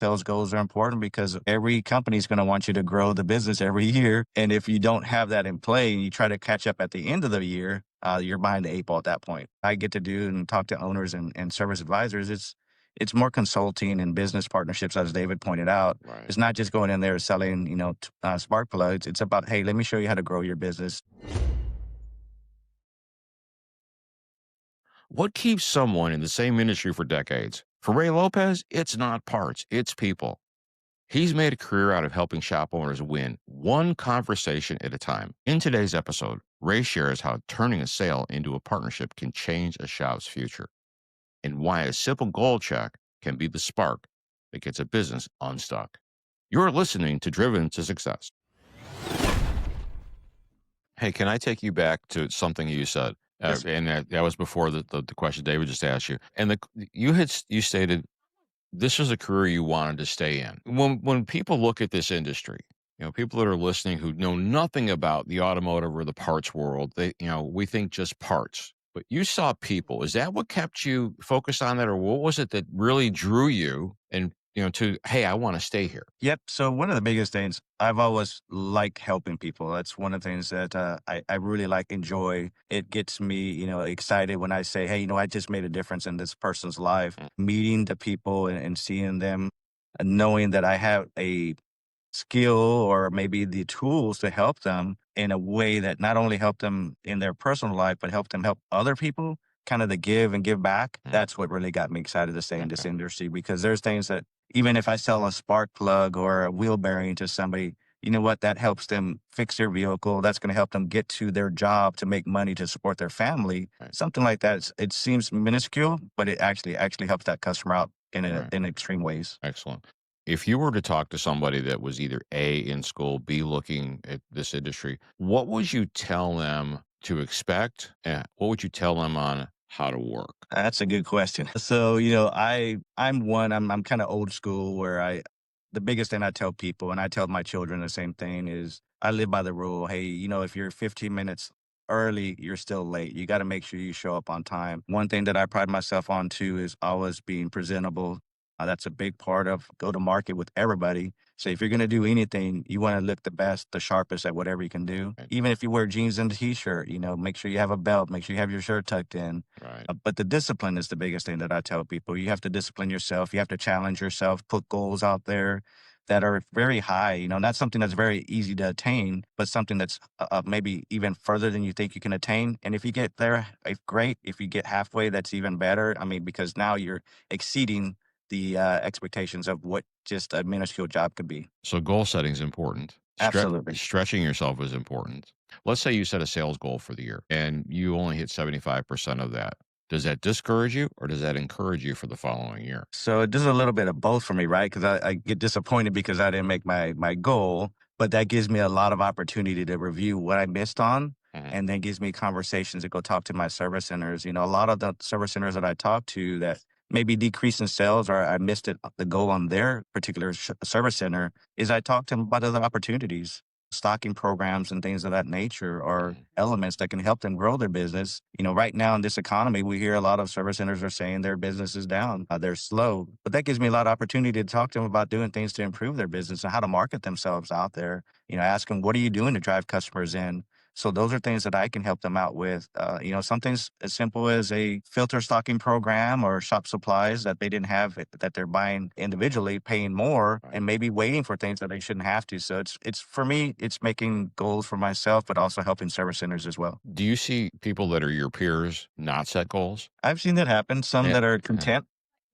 Sales goals are important because every company is going to want you to grow the business every year. And if you don't have that in play and you try to catch up at the end of the year, you're behind the eight ball at that point. I get to do and talk to owners and service advisors. It's more consulting and business partnerships, as David pointed out. Right. It's not just going in there selling, spark plugs. It's about, hey, let me show you how to grow your business. What keeps someone in the same industry for decades? For Ray Lopez, it's not parts, it's people. He's made a career out of helping shop owners win one conversation at a time. In today's episode, Ray shares how turning a sale into a partnership can change a shop's future and why a simple goal check can be the spark that gets a business unstuck. You're listening to Driven to Success. Hey, can I take you back to something you said? Yes. And that was before the question David just asked you. And you stated this was a career you wanted to stay in. When people look at this industry, people that are listening who know nothing about the automotive or the parts world, we think just parts. But you saw people. Is that what kept you focused on that, or what was it that really drew you and to, hey, I want to stay here? Yep. So one of the biggest things, I've always liked helping people. That's one of the things that I really enjoy. It gets me, excited when I say, hey, I just made a difference in this person's life. Mm. Meeting the people and seeing them, and knowing that I have a skill or maybe the tools to help them in a way that not only help them in their personal life, but help them help other people, kind of the give and give back. Mm. That's what really got me excited to stay in this Okay. industry, because there's things that even if I sell a spark plug or a wheel bearing to somebody, you know what? That helps them fix their vehicle. That's going to help them get to their job to make money to support their family. Right. Something like that. It seems minuscule, but it actually helps that customer out Right. in extreme ways. Excellent. If you were to talk to somebody that was either A, in school, B, looking at this industry, what would you tell them to expect? And what would you tell them on how to work? That's a good question. So, I'm kind of old school where the biggest thing I tell people, and I tell my children the same thing, is I live by the rule. Hey, if you're 15 minutes early, you're still late. You got to make sure you show up on time. One thing that I pride myself on too is always being presentable. That's a big part of go to market with everybody. So if you're going to do anything, you want to look the best, the sharpest at whatever you can do. Right. Even if you wear jeans and a t-shirt, make sure you have a belt, make sure you have your shirt tucked in. Right. But the discipline is the biggest thing that I tell people. You have to discipline yourself. You have to challenge yourself, put goals out there that are very high, not something that's very easy to attain, but something that's maybe even further than you think you can attain. And if you get there, great. If you get halfway, that's even better. I mean, because now you're exceeding the expectations of what just a minuscule job could be. So goal setting is important. Absolutely. Stretching yourself is important. Let's say you set a sales goal for the year and you only hit 75% of that. Does that discourage you or does that encourage you for the following year? So it does a little bit of both for me, right? Because I get disappointed because I didn't make my goal, but that gives me a lot of opportunity to review what I missed on, Mhm. and then gives me conversations to go talk to my service centers. A lot of the service centers that I talk to that maybe decrease in sales or I missed the goal on their particular service center is I talk to them about other opportunities. Stocking programs and things of that nature are Mhm. elements that can help them grow their business. Right now in this economy, we hear a lot of service centers are saying their business is down, they're slow. But that gives me a lot of opportunity to talk to them about doing things to improve their business and how to market themselves out there. Ask them, what are you doing to drive customers in? So those are things that I can help them out with. Something as simple as a filter stocking program or shop supplies that they didn't have that they're buying individually, paying more, Right. and maybe waiting for things that they shouldn't have to. So it's for me, it's making goals for myself, but also helping service centers as well. Do you see people that are your peers not set goals? I've seen that happen. Some Yeah. that are Yeah. content.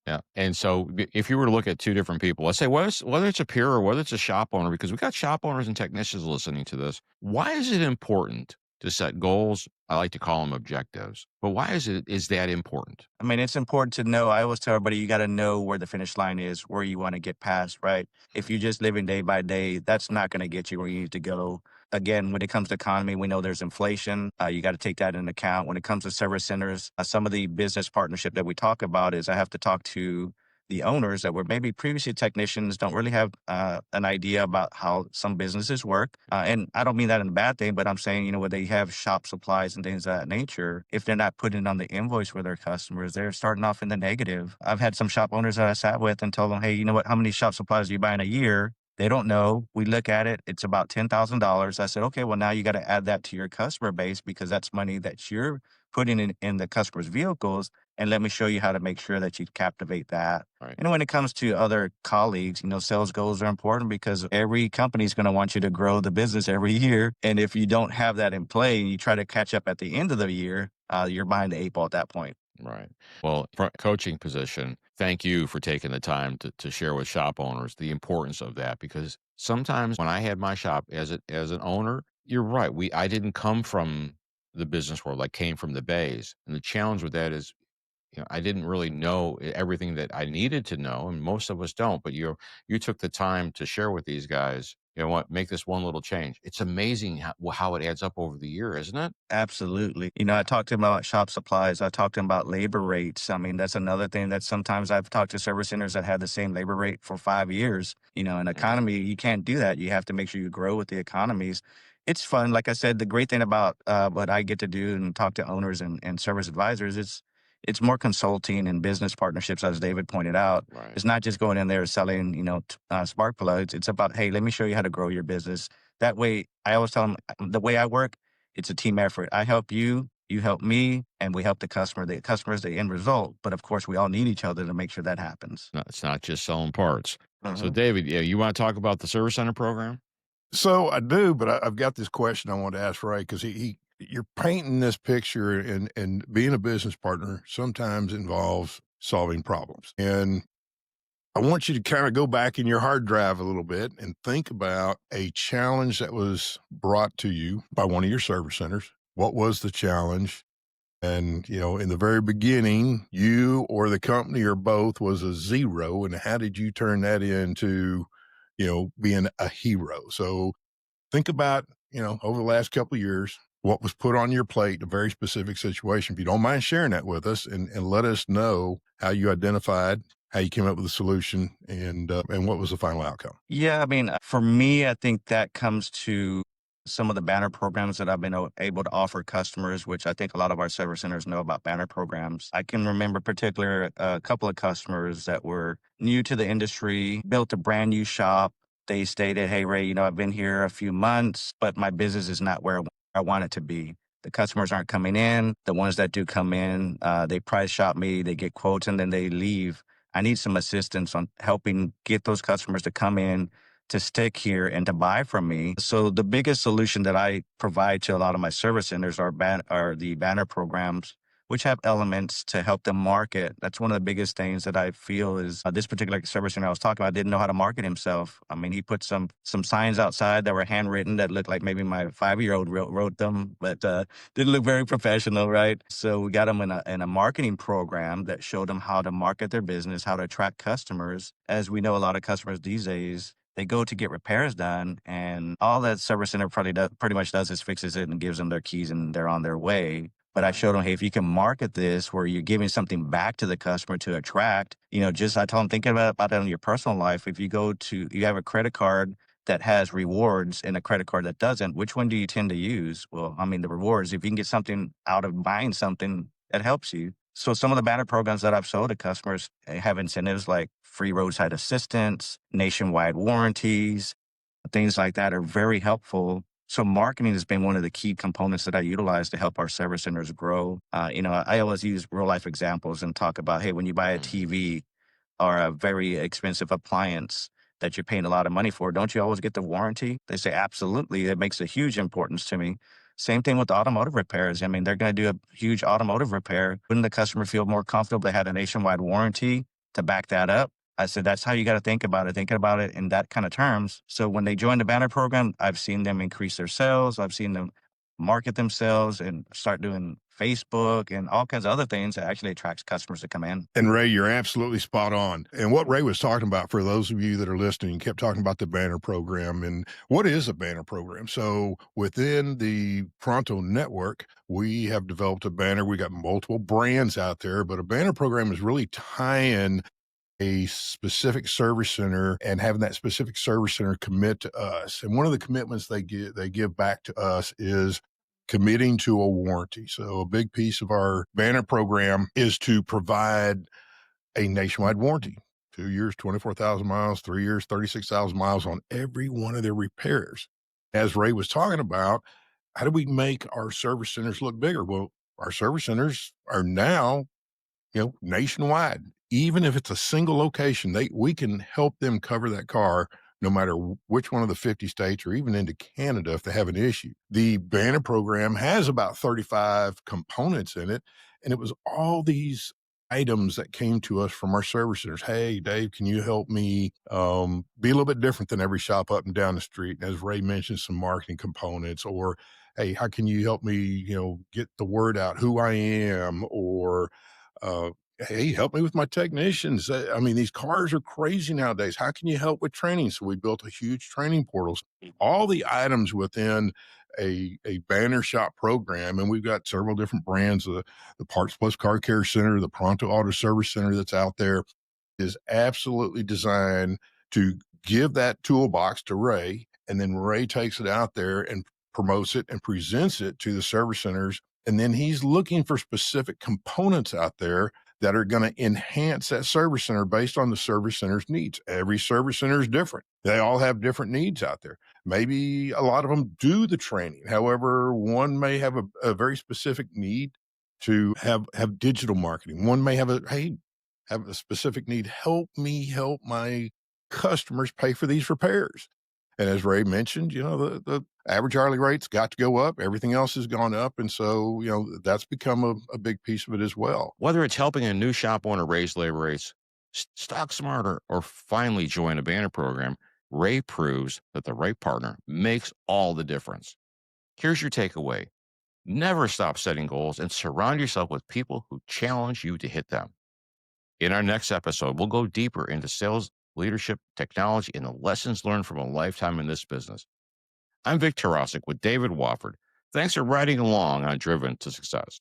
Yeah. And so if you were to look at two different people, let's say whether it's a peer or whether it's a shop owner, because we got shop owners and technicians listening to this, why is it important to set goals? I like to call them objectives, but why is that important? I mean, it's important to know. I always tell everybody you got to know where the finish line is, where you want to get past, right? If you're just living day by day, that's not going to get you where you need to go. Again, when it comes to economy, we know there's inflation. You got to take that into account. When it comes to service centers, some of the business partnership that we talk about is I have to talk to the owners that were maybe previously technicians don't really have an idea about how some businesses work. And I don't mean that in a bad thing, but I'm saying, when they have shop supplies and things of that nature, if they're not putting it on the invoice for their customers, they're starting off in the negative. I've had some shop owners that I sat with and told them, hey, you know what, how many shop supplies do you buy in a year? They don't know. We look at it, it's about $10,000. I said, okay, well, now you got to add that to your customer base because that's money that you're putting in the customer's vehicles. And let me show you how to make sure that you captivate that. Right. And when it comes to other colleagues, sales goals are important because every company is going to want you to grow the business every year. And if you don't have that in play and you try to catch up at the end of the year, you're behind the eight ball at that point. Right. Well, from a coaching position, thank you for taking the time to share with shop owners the importance of that because sometimes when I had my shop as an owner, you're right. I didn't come from the business world. I came from the bays. And the challenge with that is, I didn't really know everything that I needed to know, and most of us don't. But you took the time to share with these guys. You know what? Make this one little change. It's amazing how it adds up over the year, isn't it? Absolutely. I talked to him about shop supplies. I talked to him about labor rates. I mean, that's another thing that sometimes I've talked to service centers that had the same labor rate for 5 years. An Mhm. economy, you can't do that. You have to make sure you grow with the economies. It's fun. Like I said, the great thing about what I get to do and talk to owners and service advisors, it's more consulting and business partnerships, as David pointed out. Right. It's not just going in there selling, spark plugs. It's about, hey, let me show you how to grow your business. That way, I always tell them the way I work, it's a team effort. I help you, you help me, and we help the customer. The customer is the end result. But of course, we all need each other to make sure that happens. No, it's not just selling parts. So, Mhm. David, yeah, you want to talk about the service center program? So I do, but I've got this question I want to ask Ray because you're painting this picture, and being a business partner sometimes involves solving problems. And I want you to kind of go back in your hard drive a little bit and think about a challenge that was brought to you by one of your service centers. What was the challenge? And, in the very beginning, you or the company or both was a zero. And how did you turn that into, being a hero? So think about, over the last couple of years, what was put on your plate, a very specific situation. If you don't mind sharing that with us and let us know how you identified, how you came up with a solution, and what was the final outcome. Yeah, I mean, for me, I think that comes to some of the banner programs that I've been able to offer customers, which I think a lot of our service centers know about banner programs. I can remember particular a couple of customers that were new to the industry, built a brand new shop. They stated, "Hey, Ray, I've been here a few months, but my business is not where I want it to be. The customers aren't coming in. The ones that do come in, they price shop me, they get quotes, and then they leave. I need some assistance on helping get those customers to come in, to stick here, and to buy from me." So the biggest solution that I provide to a lot of my service centers are the banner programs, which have elements to help them market. That's one of the biggest things that I feel is this particular service center I was talking about didn't know how to market himself. I mean, he put some signs outside that were handwritten that looked like maybe my 5-year-old wrote them, but didn't look very professional, right? So we got them in a marketing program that showed them how to market their business, how to attract customers. As we know, a lot of customers these days, they go to get repairs done, and all that service center pretty much does is fixes it and gives them their keys, and they're on their way. But I Right. showed them, hey, if you can market this where you're giving something back to the customer to attract, just I told them, thinking about it in your personal life. If you have a credit card that has rewards and a credit card that doesn't, which one do you tend to use? Well, I mean, the rewards, if you can get something out of buying something, that helps you. So some of the banner programs that I've sold to customers have incentives like free roadside assistance, nationwide warranties, things like that are very helpful. So marketing has been one of the key components that I utilize to help our service centers grow. I always use real life examples and talk about, hey, when you buy a Mhm. TV, or a very expensive appliance that you're paying a lot of money for, don't you always get the warranty? They say, absolutely. It makes a huge importance to me. Same thing with automotive repairs. I mean, they're going to do a huge automotive repair. Wouldn't the customer feel more comfortable they had a nationwide warranty to back that up? I said, that's how you got to think about it. Thinking about it in that kind of terms. So when they join the banner program, I've seen them increase their sales. I've seen them market themselves and start doing Facebook and all kinds of other things that actually attracts customers to come in. And Ray, you're absolutely spot on. And what Ray was talking about, for those of you that are listening, he kept talking about the banner program. And what is a banner program? So within the Pronto network, we have developed a banner. We got multiple brands out there, but a banner program is really tying a specific service center and having that specific service center commit to us. And one of the commitments they give back to us is committing to a warranty. So a big piece of our banner program is to provide a nationwide warranty. 2 years, 24,000 miles, 3 years, 36,000 miles on every one of their repairs. As Ray was talking about, how do we make our service centers look bigger? Well, our service centers are now, nationwide. Even if it's a single location, we can help them cover that car no matter which one of the 50 states or even into Canada if they have an issue. The Banner program has about 35 components in it, and it was all these items that came to us from our service centers. Hey, Dave, can you help me be a little bit different than every shop up and down the street? And as Ray mentioned, some marketing components, or hey, how can you help me, get the word out who I am, or uh, hey, help me with my technicians. I mean, these cars are crazy nowadays. How can you help with training? So we built a huge training portal. All the items within a banner shop program, and we've got several different brands, the Parts Plus Car Care Center, the Pronto Auto Service Center that's out there, is absolutely designed to give that toolbox to Ray, and then Ray takes it out there and promotes it and presents it to the service centers. And then he's looking for specific components out there that are going to enhance that service center based on the service center's needs. Every service center is different. They all have different needs out there. Maybe a lot of them do the training. However, one may have a very specific need to have digital marketing. One may have have a specific need. Help me help my customers pay for these repairs. And as Ray mentioned, the average hourly rate's got to go up. Everything else has gone up. And so, that's become a big piece of it as well. Whether it's helping a new shop owner raise labor rates, stock smarter, or finally join a banner program, Ray proves that the right partner makes all the difference. Here's your takeaway. Never stop setting goals and surround yourself with people who challenge you to hit them. In our next episode, we'll go deeper into sales, leadership, technology, and the lessons learned from a lifetime in this business. I'm Vic Tarasik with David Wofford. Thanks for riding along on Driven to Success.